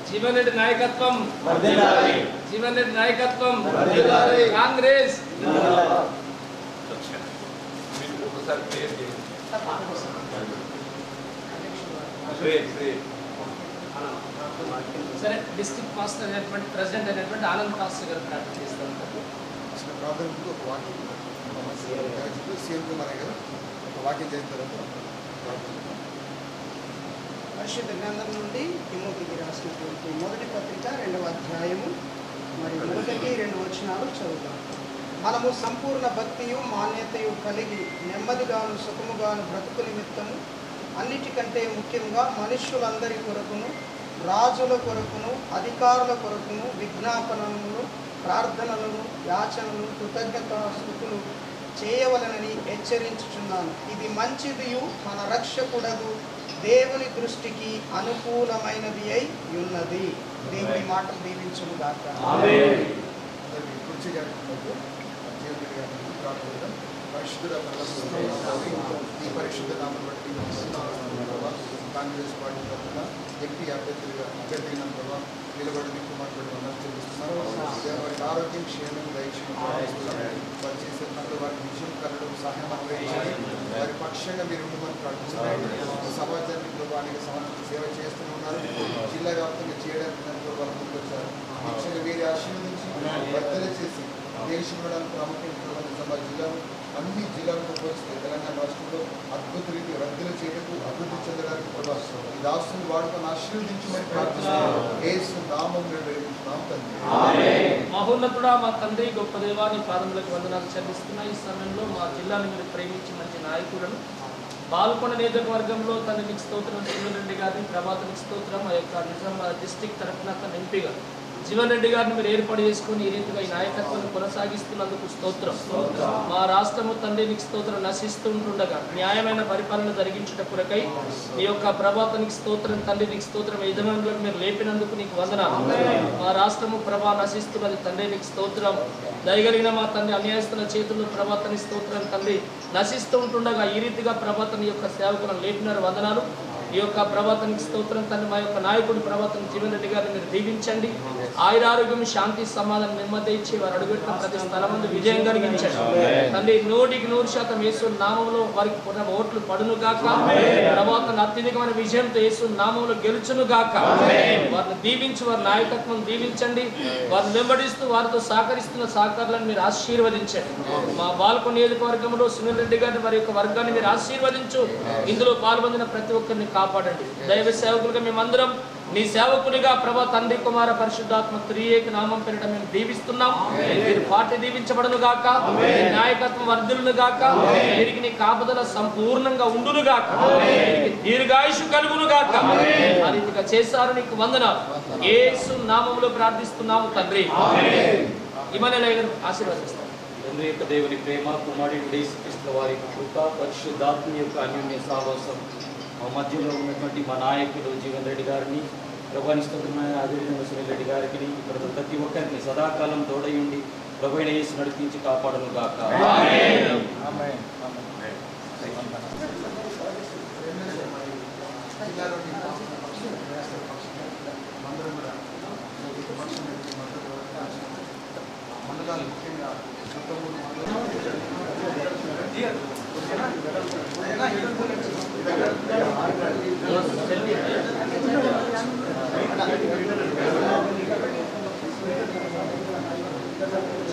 జీవన్ రెడ్డి నాయకత్వం, జీవన్ రెడ్డి నాయకత్వం, కాంగ్రెస్. సరే, డిస్ట్రిక్ట్ మాస్టర్ అయినటువంటి ప్రెసిడెంట్ అయినటువంటి ఆనంద్ మాస్టర్ గారు ప్రార్థన చేస్తారు. పరిశుద్ధ గ్రంథం నుండి తిమోతికి రాసినటువంటి మొదటి పత్రిక 2వ అధ్యాయము మరియు 1-2 వచనాలు చదువుతాం. మనము సంపూర్ణ భక్తియు మాన్యతయు కలిగి నెమ్మదిగాను సుఖముగాను బ్రతుకు నిమిత్తము అన్నిటికంటే ముఖ్యంగా మనుష్యులందరి కొరకును రాజుల కొరకును అధికారుల కొరకును విజ్ఞాపనలను ప్రార్థనలను యాచనలు కృతజ్ఞతాస్తుతులు చేయవలనని హెచ్చరించుచున్నాను. ఇది మంచిదియు మన రక్షకుడగు దేవుని దృష్టికి అనుకూలమైనది అయి ఉన్నది. దేవుని మాటలు దీవించును గాక. ఈ పరిశుద్ధ నామం బట్టి కాంగ్రెస్ పార్టీ తరఫున ఎంపీ అభ్యర్థిగా నిలబడి కుమార్తెలు చెల్లిస్తున్నారు. వారికి ఆరోగ్యం క్షేమం దయచేయడం వారు చేసే పనులు వారికి విజయం కలడం సహాయం అనుగ్రహించండి. వారి పక్షంగా మీరు ఉండమని ప్రార్థిస్తున్నారు. సమాజానికి అనేక సంవత్సరాలు సేవ చేస్తూనే ఉన్నారు. జిల్లా వ్యాప్తంగా చేయడానికి వాళ్ళు ముందుకొచ్చారు. ముఖ్యంగా వీరి ఆశీర్వదించి వర్ధన చేసి దేశంలో ప్రాముఖ్యమైన జిల్లాలు అన్ని జిల్లాలతో పోలిస్తే తెలంగాణ రాష్ట్రంలో అద్భుత రీతి వర్ధన చేయటకు అభివృద్ధి చెందడానికి ఈ దాసుని వాడుకొని ఆశీర్వదించమని ప్రార్థిస్తున్నాను. యేసు నామములో వేడుకుంటున్నాం తండ్రి. మహోన్నతుడా మా తండ్రి గొప్ప దేవాని పాదములకు వందనాలు చెల్లిస్తున్నా. ఈ సమయంలో మా జిల్లాను మీరు ప్రేమించి మంచి నాయకులను బాల్కొండ నియోజకవర్గంలో తండ్రికి స్తోత్రం, జీవన్ రెడ్డి గారిని ప్రభాతానికి స్తోత్రం. ఆ యొక్క నిజామాబాద్ డిస్టిక్ తరఫున తన ఎంపీగా జీవన్ రెడ్డి గారిని మీరు ఏర్పాటు చేసుకుని ఈ రీతిగా ఈ నాయకత్వాన్ని కొనసాగిస్తున్నందుకు స్తోత్రం. మా రాష్ట్రము తండ్రికి స్తోత్రం నశిస్తుంటుండగా న్యాయమైన పరిపాలన జరిగించుట కొరకై మీ యొక్క ప్రభాతానికి స్తోత్రం తండ్రి, నీకు స్తోత్రం. యజమానులకు మీరు లేపినందుకు నీకు వందనాలు. మా రాష్ట్రము ప్రభా నశిస్తున్నది తండ్రి, నీకు స్తోత్రం. దయగలిగిన మా తండ్రి అన్యాయస్తుల చేతుల్లో ప్రభాతాన్ని స్తోత్రం తండ్రి నశిస్తూ ఉంటుండగా ఈ రీతిగా ప్రభాతాన్ని యొక్క సేవకులను లేపినారు, వందనాలు. ఈ యొక్క ప్రభాతానికి స్తోత్రం తండ్రి. మా యొక్క నాయకుడి ప్రభాతం జీవన్ రెడ్డి గారిని మీరు దీవించండి. ఆయురారోగ్యం, శాంతి, సమాధానం, నెమ్మది ఇచ్చి వారు అడుగుపెట్టిన ప్రతి స్థలం ముందు విజయం కలిగించండి తండ్రి. 100% యేసు నామములో వారికి ఓట్లు పడును గాక. ప్రభాతం అత్యధికమైన విజయంతో యేసు నామములో గెలుచును గాక. వారిని దీవించి వారి నాయకత్వం దీవించండి. వారిని వెంబడిస్తూ వారితో సహకరిస్తున్న సహకారులను మీరు ఆశీర్వదించండి. మా బాల్కొండ నియోజకవర్గంలో సునీల్ రెడ్డి గారిని వారి యొక్క వర్గాన్ని మీరు ఆశీర్వదించు. ఇందులో పాల్పొందిన ప్రతి ఒక్కరిని కాపాడండి. దైవ సేవకులుగా మేమందరం నీ సేవకునిగా ప్రభా తండ్రి కుమార పరిశుద్ధాత్మ త్రియేక నామం పేరిట మేము దీవిస్తున్నాం. మీరు పార్టీ దీవించబడును గాక, నాయకత్వం వర్ధులను గాక, వీరికి నీ కాపుదల సంపూర్ణంగా ఉండును గాక, దీర్ఘాయుషు కలుగును గాక. ఆ రీతిగా చేశారు, నీకు వందనాలు. యేసు నామములో ప్రార్థిస్తున్నాము తండ్రి. ఇమనలే ఆశీర్వదిస్తాం. తండ్రి యొక్క దేవుని ప్రేమ, కుమారుడు యేసుక్రీస్తు వారి కృప, పరిశుద్ధాత్మ యొక్క అన్యోన్య సహవాసం మా మధ్యలో ఉన్నటువంటి మా నాయకుడు జీవన్ రెడ్డి గారిని, ప్రభానిస్తున్న అదేవిధంగా సునీల్ రెడ్డి గారికి, ఇక్కడ ప్రతి ఒక్కరికి సదాకాలం తోడయుండి ప్రభువైన యేసు నడిపించి కాపాడును గాక. మండలాలు ముఖ్యంగా Gracias.